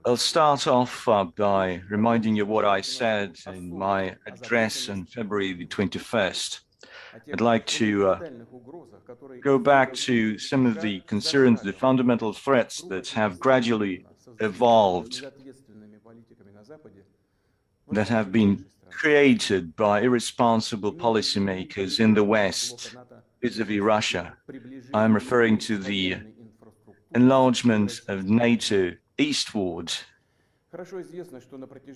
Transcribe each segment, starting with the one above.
I'll start off by reminding you what I said in my address on February the 21st. I'd like to go back to some of the concerns, the fundamental threats that have gradually evolved, that have been created by irresponsible policymakers in the West vis-à-vis Russia. I'm referring to the enlargement of NATO eastward.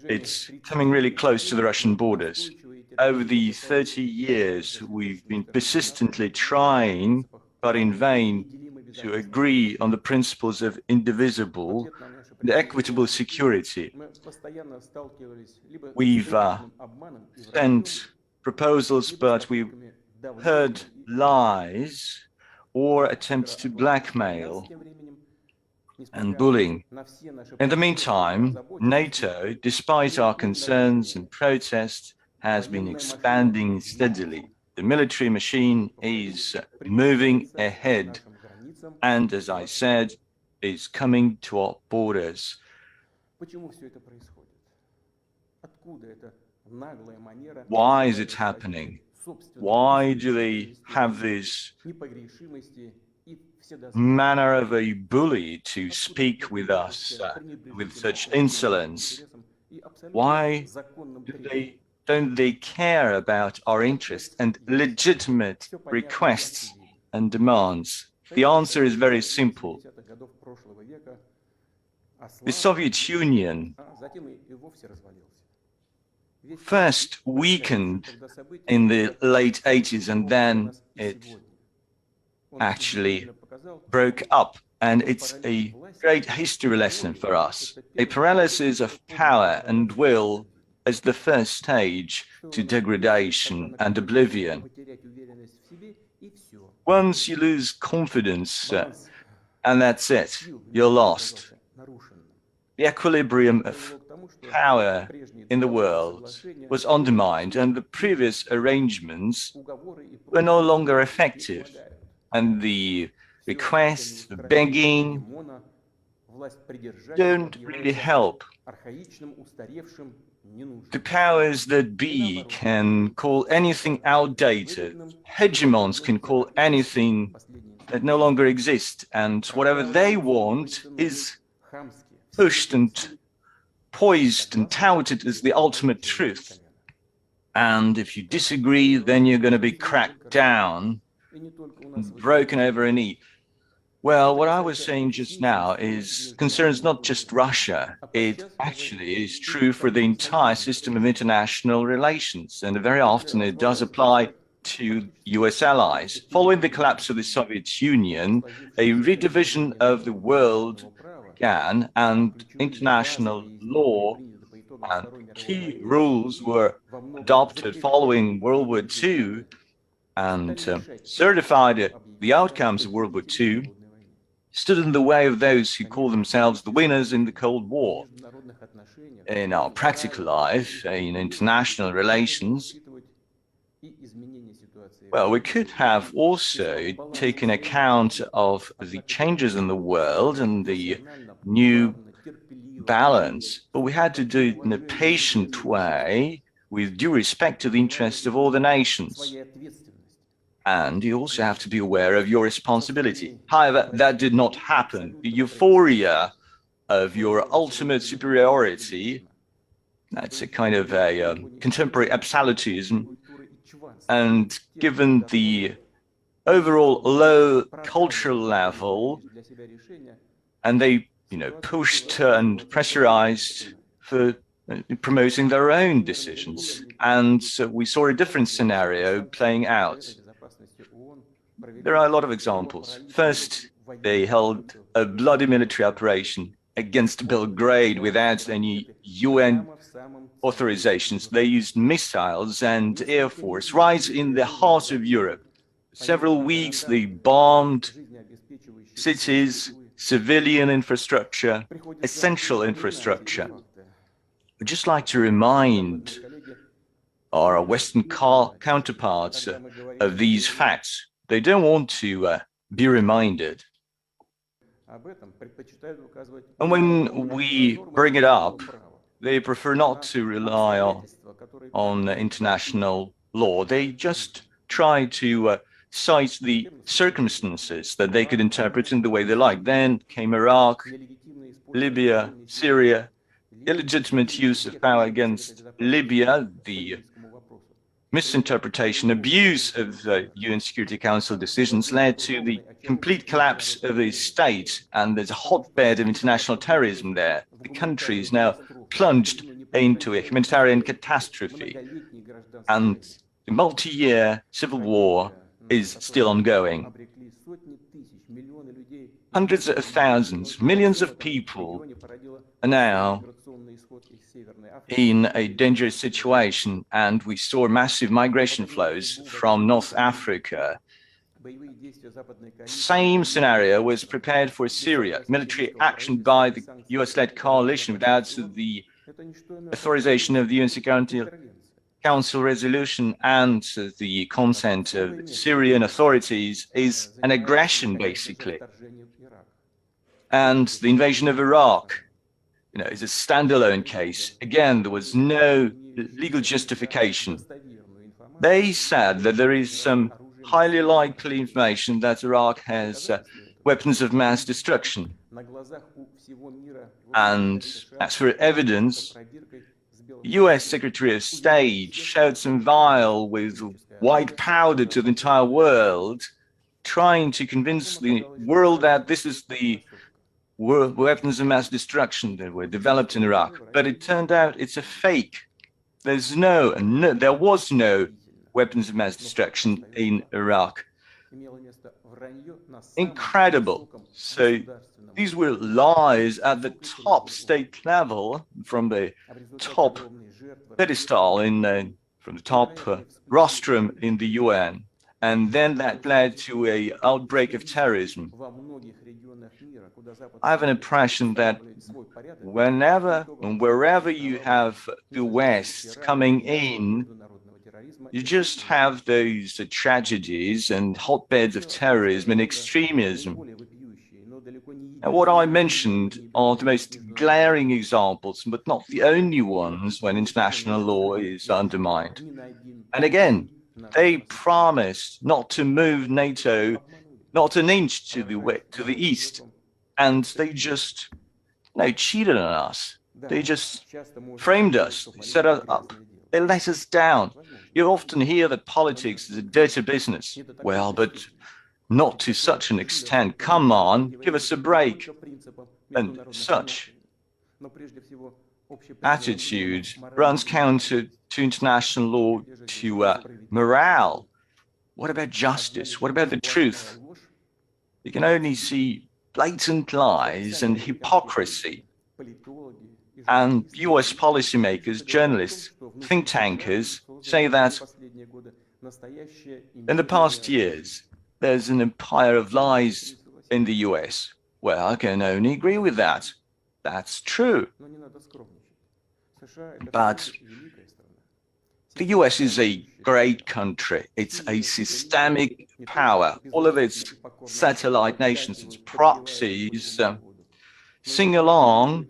It's coming really close to the Russian borders. Over the 30 years, we've been persistently trying, but in vain, to agree on the principles of indivisible and equitable security. We've sent proposals, but we heard lies or attempts to blackmail and bullying. In the meantime, NATO, despite our concerns and protests, has been expanding steadily. The military machine is moving ahead and, as I said, is coming to our borders. Why is it happening? Why do they have this manner of a bully to speak with us with such insolence? Why don't they care about our interests and legitimate requests and demands? The answer is very simple. The Soviet Union first weakened in the late 80s, and then it actually broke up. And it's a great history lesson for us. A paralysis of power and will is the first stage to degradation and oblivion. Once you lose confidence, and that's it, you're lost. The equilibrium of power in the world was undermined, and the previous arrangements were no longer effective. And the requests, the begging, don't really help. The powers that be can call anything outdated. Hegemons can call anything that no longer exists, and whatever they want is pushed and poised and touted as the ultimate truth. And if you disagree, then you're going to be cracked down and broken over a knee. Well, what I was saying just now concerns not just Russia. It actually is true for the entire system of international relations, and very often it does apply to US allies. Following the collapse of the Soviet Union, a redivision of the world began, and international law and key rules were adopted following World War II and certified the outcomes of World War II, stood in the way of those who call themselves the winners in the Cold War. In our practical life, in international relations, well, we could have also taken account of the changes in the world and the new balance, but we had to do it in a patient way with due respect to the interests of all the nations. And you also have to be aware of your responsibility. However, that did not happen. The euphoria of your ultimate superiority, that's a kind of a contemporary absolutism. And given the overall low cultural level, and they, pushed and pressurized for promoting their own decisions. And so we saw a different scenario playing out. There are a lot of examples. First, they held a bloody military operation against Belgrade without any UN authorizations. They used missiles and air force right in the heart of Europe. Several weeks they bombed cities, civilian infrastructure, essential infrastructure. I'd just like to remind our Western counterparts of these facts. They don't want to be reminded. And when we bring it up, they prefer not to rely on international law. They just try to cite the circumstances that they could interpret in the way they like. Then came Iraq, Libya, Syria, illegitimate use of power against Libya, the misinterpretation, abuse of the UN Security Council decisions led to the complete collapse of the state, and there's a hotbed of international terrorism there. The country is now plunged into a humanitarian catastrophe, and the multi-year civil war is still ongoing. Hundreds of thousands, millions of people are now in a dangerous situation, and we saw massive migration flows from North Africa. Same scenario was prepared for Syria. Military action by the US-led coalition without the authorization of the UN Security Council resolution and the consent of Syrian authorities is an aggression, basically. And the invasion of Iraq, is a standalone case. Again, there was no legal justification. They said that there is some highly likely information that Iraq has weapons of mass destruction. And as for evidence, US Secretary of State showed some vial with white powder to the entire world, trying to convince the world that this is the weapons of mass destruction that were developed in Iraq. But it turned out it's a fake. There was no weapons of mass destruction in Iraq. Incredible. So these were lies at the top state level, from the top pedestal from the top rostrum in the UN. And then that led to an outbreak of terrorism. I have an impression that whenever and wherever you have the West coming in, you just have those tragedies and hotbeds of terrorism and extremism. And what I mentioned are the most glaring examples, but not the only ones when international law is undermined. And again, they promised not to move NATO not an inch to the east, and they just cheated on us. They just framed us, they set us up, they let us down. You often hear that politics is a dirty business. Well, but not to such an extent. Come on, give us a break. And such attitude runs counter to international law, to morale. What about justice? What about the truth? You can only see blatant lies and hypocrisy. And US policymakers, journalists, think tankers say that in the past years, there's an empire of lies in the US. Well, I can only agree with that. That's true. But the US is a great country. It's a systemic power. All of its satellite nations, its proxies, sing along,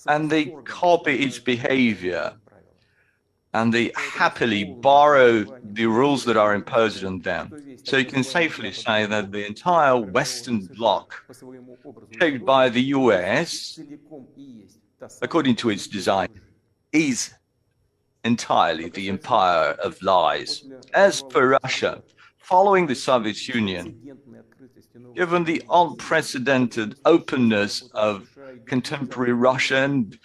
and they copy its behavior, and they happily borrow the rules that are imposed on them. So you can safely say that the entire Western bloc, shaped by the US, according to its design, is entirely the empire of lies. As for Russia, following the Soviet Union, given the unprecedented openness of contemporary Russia and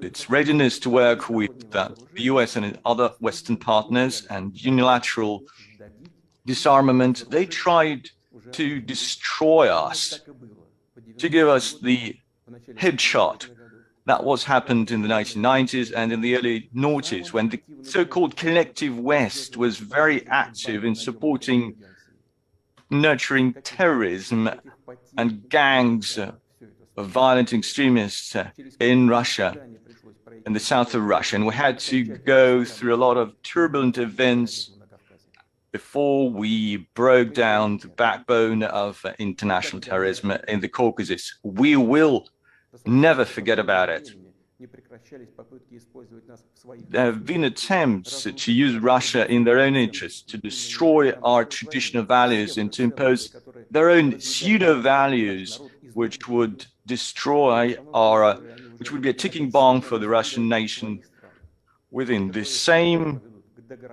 its readiness to work with the US and other Western partners and unilateral disarmament, they tried to destroy us, to give us the headshot. That was happened in the 1990s and in the early noughties, when the so-called collective West was very active in supporting, nurturing terrorism and gangs of violent extremists in Russia, in the south of Russia. And we had to go through a lot of turbulent events before we broke down the backbone of international terrorism in the Caucasus. We will never forget about it. There have been attempts to use Russia in their own interest, to destroy our traditional values and to impose their own pseudo-values, which would destroy which would be a ticking bomb for the Russian nation within the same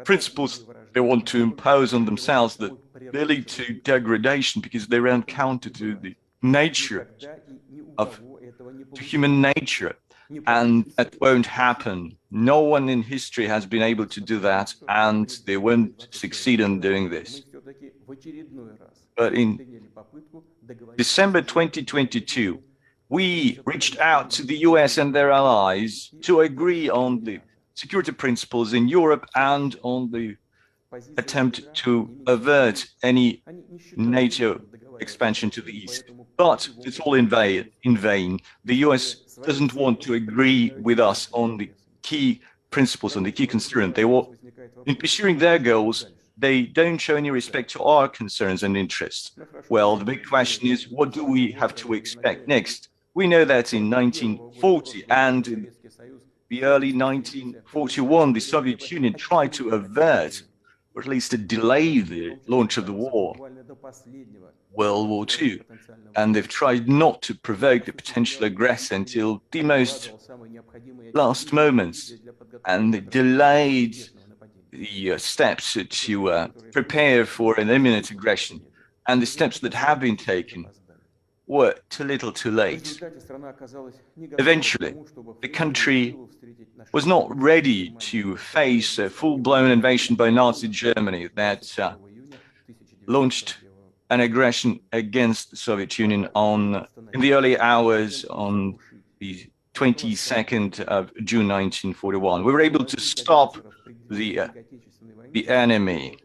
principles they want to impose on themselves that they lead to degradation because they run counter to the nature to human nature. And that won't happen. No one in history has been able to do that, and they won't succeed in doing this. But in December 2022, we reached out to the US and their allies to agree on the security principles in Europe and on the attempt to avert any NATO expansion to the east. But it's all in vain. The US doesn't want to agree with us on the key principles, on the key concerns. In pursuing their goals, they don't show any respect to our concerns and interests. Well, the big question is, what do we have to expect next? We know that in 1940 and in the early 1941, the Soviet Union tried to avert, or at least to delay the launch of the war, World War II. And they've tried not to provoke the potential aggressor until the most last moments. And they delayed the steps to prepare for an imminent aggression. And the steps that have been taken were too little too late. Eventually, the country was not ready to face a full-blown invasion by Nazi Germany that launched an aggression against the Soviet Union in the early hours on the 22nd of June 1941. We were able to stop the enemy.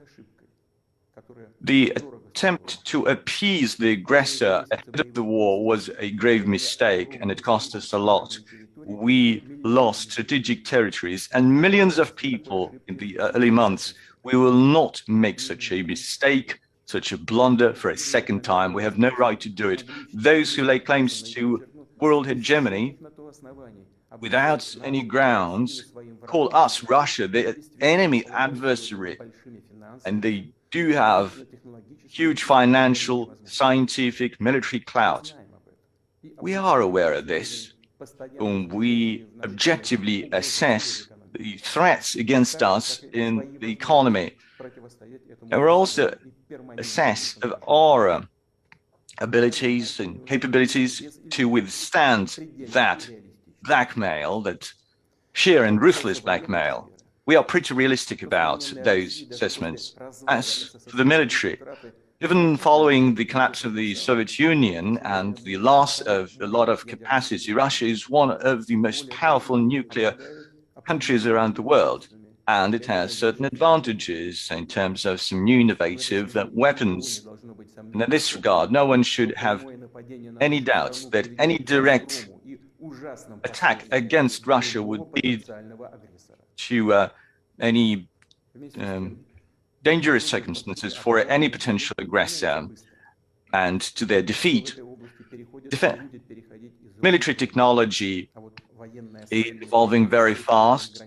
The attempt to appease the aggressor ahead of the war was a grave mistake, and it cost us a lot. We lost strategic territories and millions of people in the early months. We will not make such a mistake, such a blunder for a second time. We have no right to do it. Those who lay claims to world hegemony without any grounds call us, Russia, the enemy adversary, and they do have huge financial, scientific, military clout. We are aware of this, and we objectively assess the threats against us in the economy. And we're also assess of our abilities and capabilities to withstand that blackmail, that sheer and ruthless blackmail. We are pretty realistic about those assessments. As for the military, even following the collapse of the Soviet Union and the loss of a lot of capacity, Russia is one of the most powerful nuclear countries around the world, and it has certain advantages in terms of some new innovative weapons. And in this regard, no one should have any doubts that any direct attack against Russia would lead to any dangerous circumstances for any potential aggressor and to their defeat. Military technology is evolving very fast.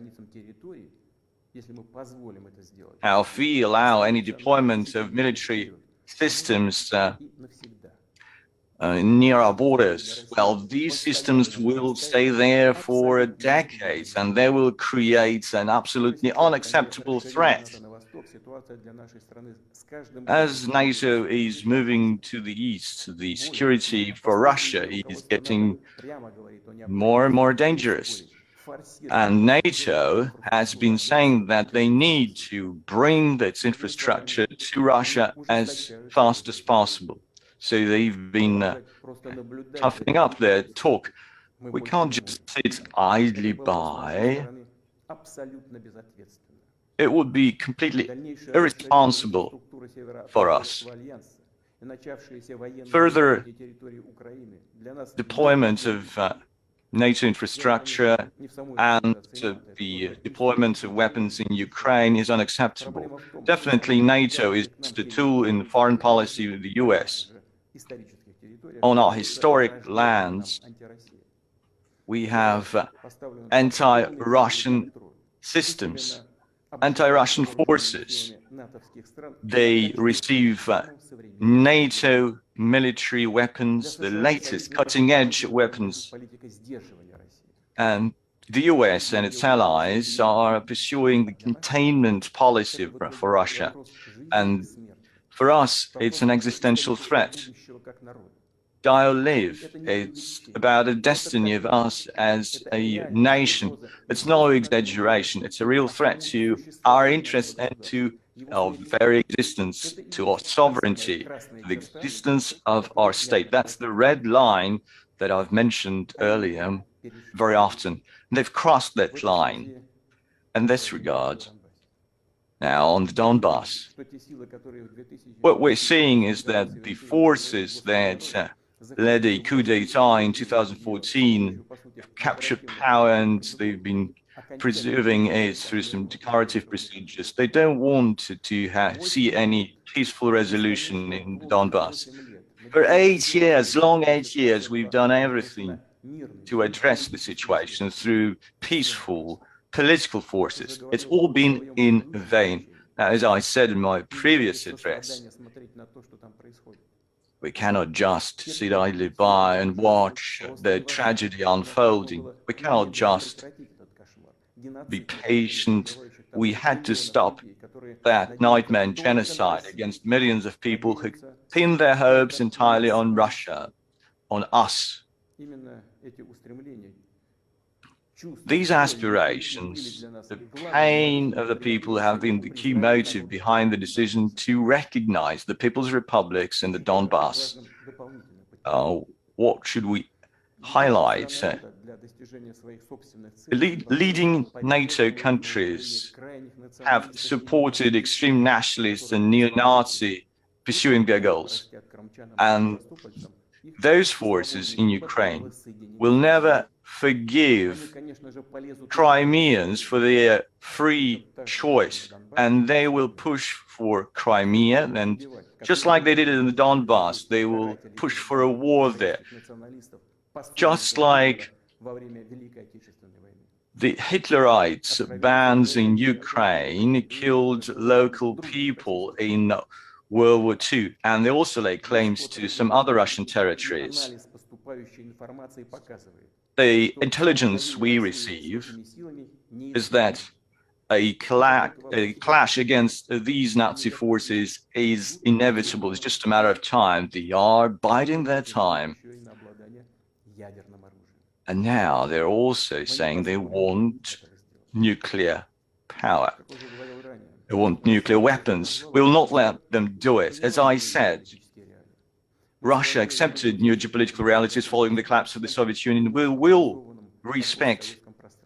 Now, if we allow any deployment of military systems near our borders, well, these systems will stay there for decades, and they will create an absolutely unacceptable threat. As NATO is moving to the east, the security for Russia is getting more and more dangerous. And NATO has been saying that they need to bring its infrastructure to Russia as fast as possible. So they've been toughening up their talk. We can't just sit idly by. It would be completely irresponsible for us. Further deployment of NATO infrastructure and the deployment of weapons in Ukraine is unacceptable. Definitely, NATO is the tool in foreign policy of the US. On our historic lands, we have anti-Russian systems, anti-Russian forces. They receive NATO military weapons, the latest cutting-edge weapons. And the US and its allies are pursuing the containment policy for Russia. And for us, it's an existential threat. Die or live. It's about the destiny of us as a nation. It's no exaggeration. It's a real threat to our interests and to our very existence, to our sovereignty, to the existence of our state. That's the red line that I've mentioned earlier very often. And they've crossed that line. In this regard, now on the Donbas, what we're seeing is that the forces that led a coup d'etat in 2014 have captured power, and they've been preserving it through some declarative procedures. They don't want to see any peaceful resolution in the Donbas. For 8 years, long 8 years, we've done everything to address the situation through peaceful political forces. It's all been in vain. Now, as I said in my previous address, we cannot just sit idly by and watch the tragedy unfolding. We cannot just be patient. We had to stop that nightmare genocide against millions of people who pinned their hopes entirely on Russia, on us. These aspirations, the pain of the people, have been the key motive behind the decision to recognize the People's Republics in the Donbas. What should we highlight? Leading NATO countries have supported extreme nationalists and neo-Nazi pursuing their goals. And those forces in Ukraine will never forgive Crimeans for their free choice, and they will push for Crimea, and just like they did in the Donbas, they will push for a war there. Just like the Hitlerites' bands in Ukraine killed local people in World War II, and they also laid claims to some other Russian territories. The intelligence we receive is that a clash against these Nazi forces is inevitable. It's just a matter of time. They are biding their time. And now they're also saying they want nuclear power. They want nuclear weapons. We will not let them do it. As I said, Russia accepted new geopolitical realities following the collapse of the Soviet Union. We will respect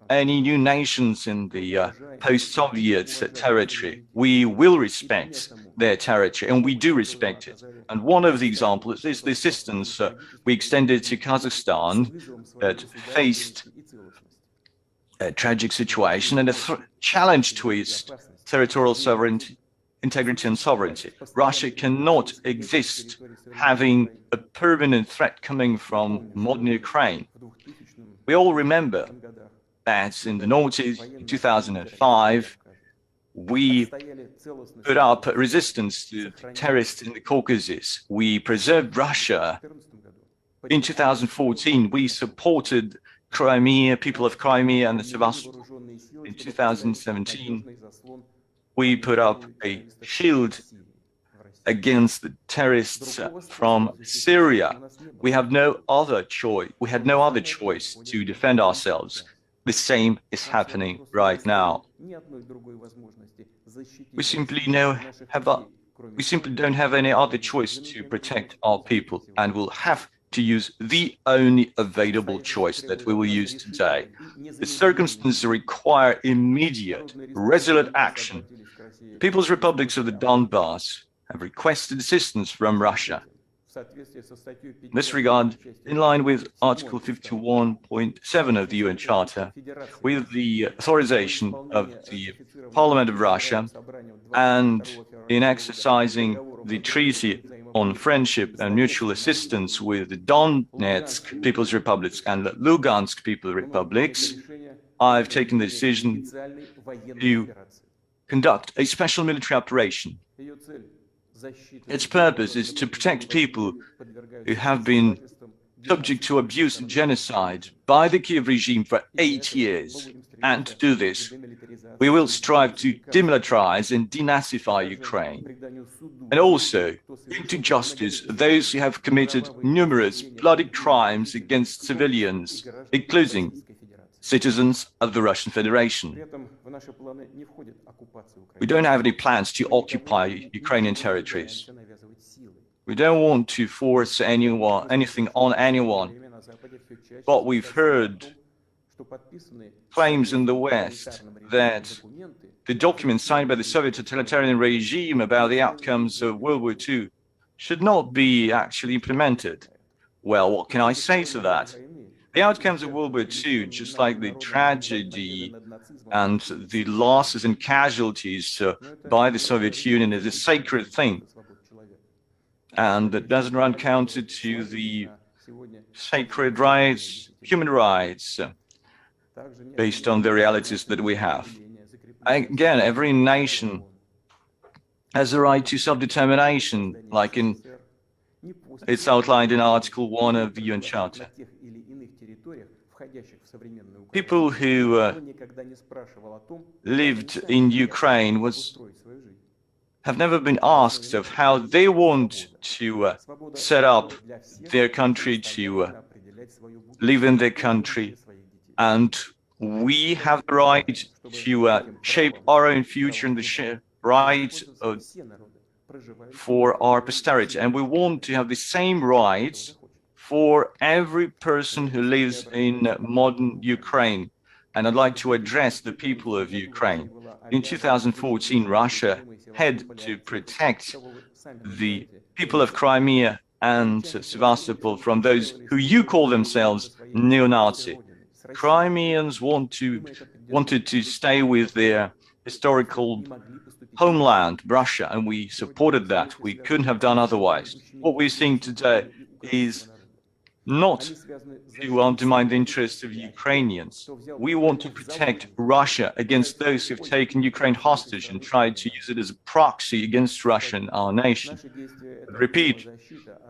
any new nations in the post-Soviet territory. We will respect their territory, and we do respect it. And one of the examples is the assistance we extended to Kazakhstan that faced a tragic situation and a challenge to its territorial sovereignty, integrity and sovereignty. Russia cannot exist having a permanent threat coming from modern Ukraine. We all remember that in the noughties, in 2005, we put up resistance to terrorists in the Caucasus. We preserved Russia. In 2014, we supported Crimea, people of Crimea and the Sevastopol. In 2017, we put up a shield against the terrorists from Syria. We have no other choice. We had no other choice to defend ourselves. The same is happening right now. We simply don't have any other choice to protect our people, and we'll have to use the only available choice that we will use today. The circumstances require immediate, resolute action. People's Republics of the Donbas have requested assistance from Russia. In this regard, in line with Article 51.7 of the UN Charter, with the authorization of the Parliament of Russia, and in exercising the Treaty on Friendship and Mutual Assistance with the Donetsk People's Republics and the Lugansk People's Republics, I've taken the decision to conduct a special military operation. Its purpose is to protect people who have been subject to abuse and genocide by the Kiev regime for 8 years. And to do this, we will strive to demilitarize and denazify Ukraine, and also bring to justice those who have committed numerous bloody crimes against civilians, including citizens of the Russian Federation. We don't have any plans to occupy Ukrainian territories. We don't want to force anything on anyone. But we've heard claims in the West that the documents signed by the Soviet totalitarian regime about the outcomes of World War II should not be actually implemented. Well, what can I say to that? The outcomes of World War II, just like the tragedy and the losses and casualties by the Soviet Union, is a sacred thing. And that doesn't run counter to the sacred rights, human rights, based on the realities that we have. Again, every nation has a right to self-determination, like it's outlined in Article 1 of the UN Charter. People who lived in Ukraine have never been asked of how they want to set up their country, to live in their country. And we have the right to shape our own future and the right for our posterity. And we want to have the same rights for every person who lives in modern Ukraine. And I'd like to address the people of Ukraine. In 2014, Russia had to protect the people of Crimea and Sevastopol from those who you call themselves neo-Nazi. Crimeans wanted to stay with their historical homeland, Russia, and we supported that. We couldn't have done otherwise. What we're seeing today is not to undermine the interests of Ukrainians. We want to protect Russia against those who've taken Ukraine hostage and tried to use it as a proxy against Russia and our nation. Repeat,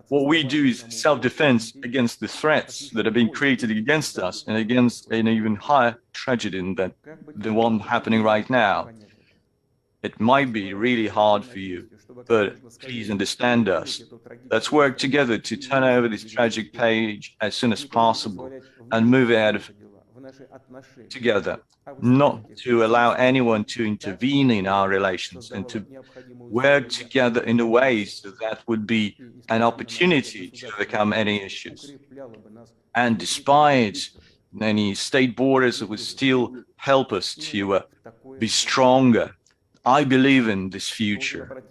what we do is self-defense against the threats that are being created against us and against an even higher tragedy than the one happening right now. It might be really hard for you, but please understand us. Let's work together to turn over this tragic page as soon as possible and move ahead together, not to allow anyone to intervene in our relations, and to work together in a way so that would be an opportunity to overcome any issues. And despite any state borders, it would still help us to be stronger. I believe in this future.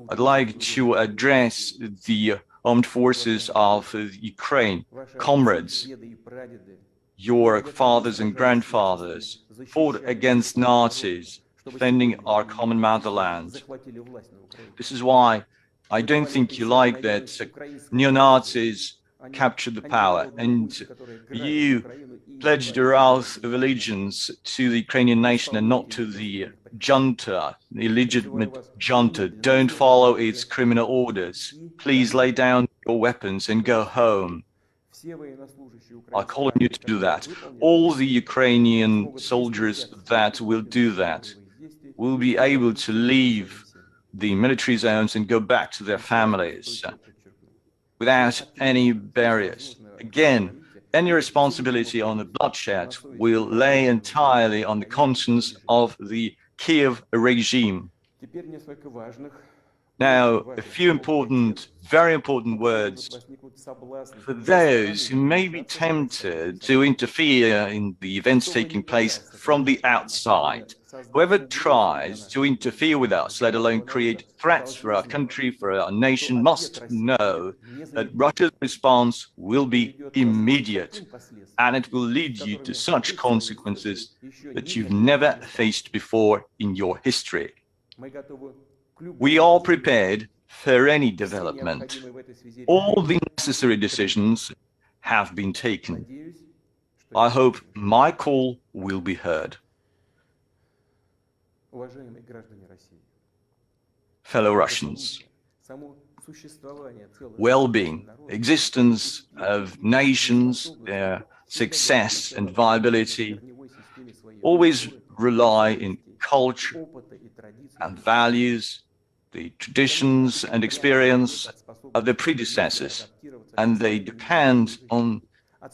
I'd like to address the armed forces of Ukraine. Comrades, your fathers and grandfathers fought against Nazis, defending our common motherland. This is why I don't think you like that neo-Nazis captured the power, and you pledged your oath of allegiance to the Ukrainian nation and not to the junta, the illegitimate junta. Don't follow its criminal orders. Please lay down your weapons and go home. I call on you to do that. All the Ukrainian soldiers that will do that will be able to leave the military zones and go back to their families without any barriers. Again, any responsibility on the bloodshed will lay entirely on the conscience of the Kiev regime. Now, a few important, very important words for those who may be tempted to interfere in the events taking place from the outside. Whoever tries to interfere with us, let alone create threats for our country, for our nation, must know that Russia's response will be immediate, and it will lead you to such consequences that you've never faced before in your history. We are prepared for any development. All the necessary decisions have been taken. I hope my call will be heard. Fellow Russians, well-being, existence of nations, their success and viability always rely in culture and values, the traditions and experience of their predecessors, and they depend on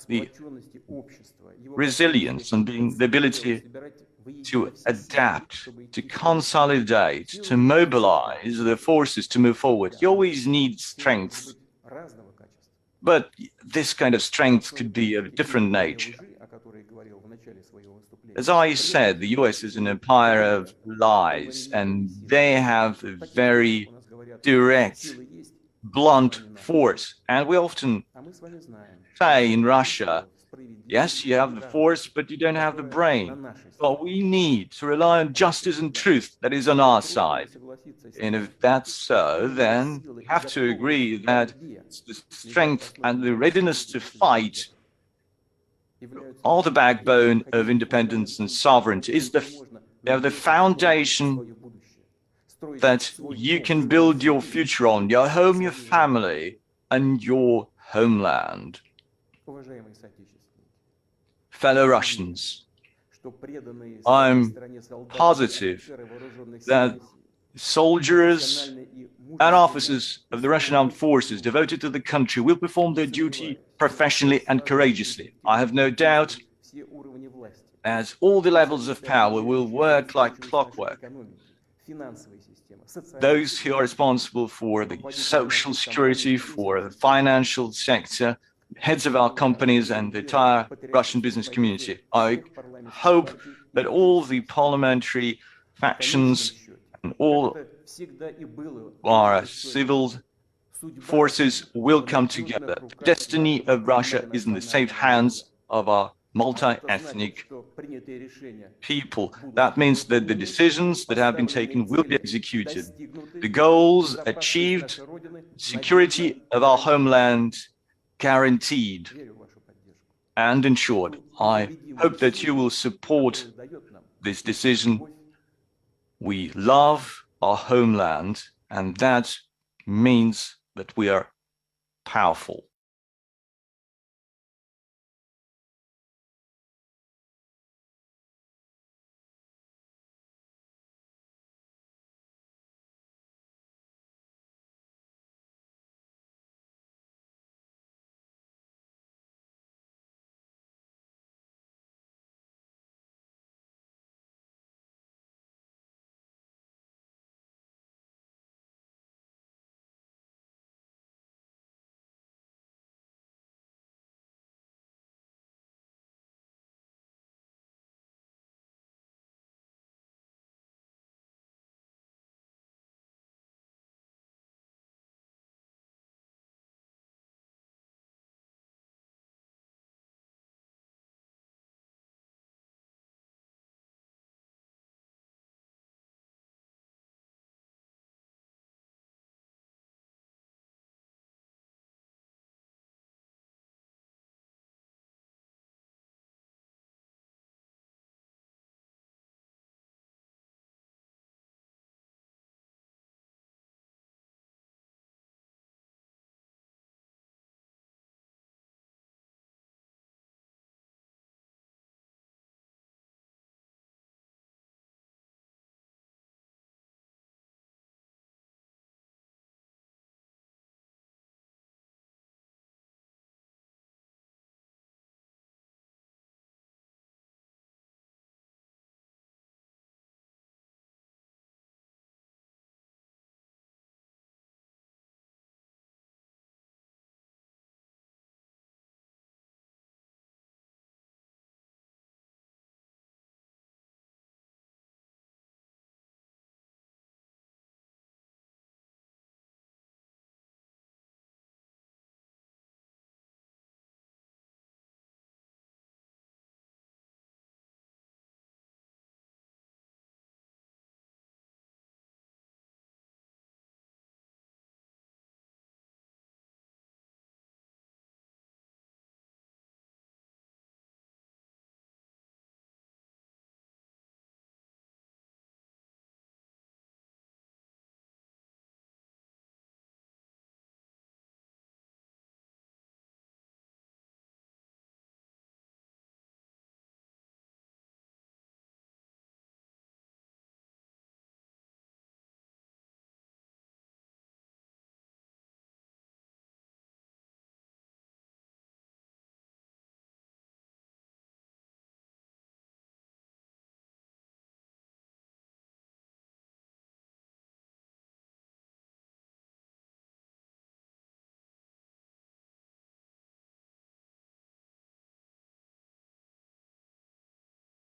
the resilience and the ability to adapt, to consolidate, to mobilize the forces to move forward. You always need strength, but this kind of strength could be of different nature. As I said, the US is an empire of lies, and they have a very direct, blunt force. And we often say in Russia, yes, you have the force, but you don't have the brain. Well, we need to rely on justice and truth that is on our side. And if that's so, then we have to agree that the strength and the readiness to fight are the backbone of independence and sovereignty. They are the foundation that you can build your future on, your home, your family, and your homeland. Fellow Russians, I'm positive that soldiers and officers of the Russian armed forces devoted to the country will perform their duty professionally and courageously. I have no doubt as all the levels of power will work like clockwork. Those who are responsible for the social security, for the financial sector, heads of our companies and the entire Russian business community. I hope that all the parliamentary factions and all our civil forces will come together. The destiny of Russia is in the safe hands of our multi-ethnic people. That means that the decisions that have been taken will be executed. The goals achieved, security of our homeland guaranteed and ensured. I hope that you will support this decision. We love our homeland, and that means that we are powerful.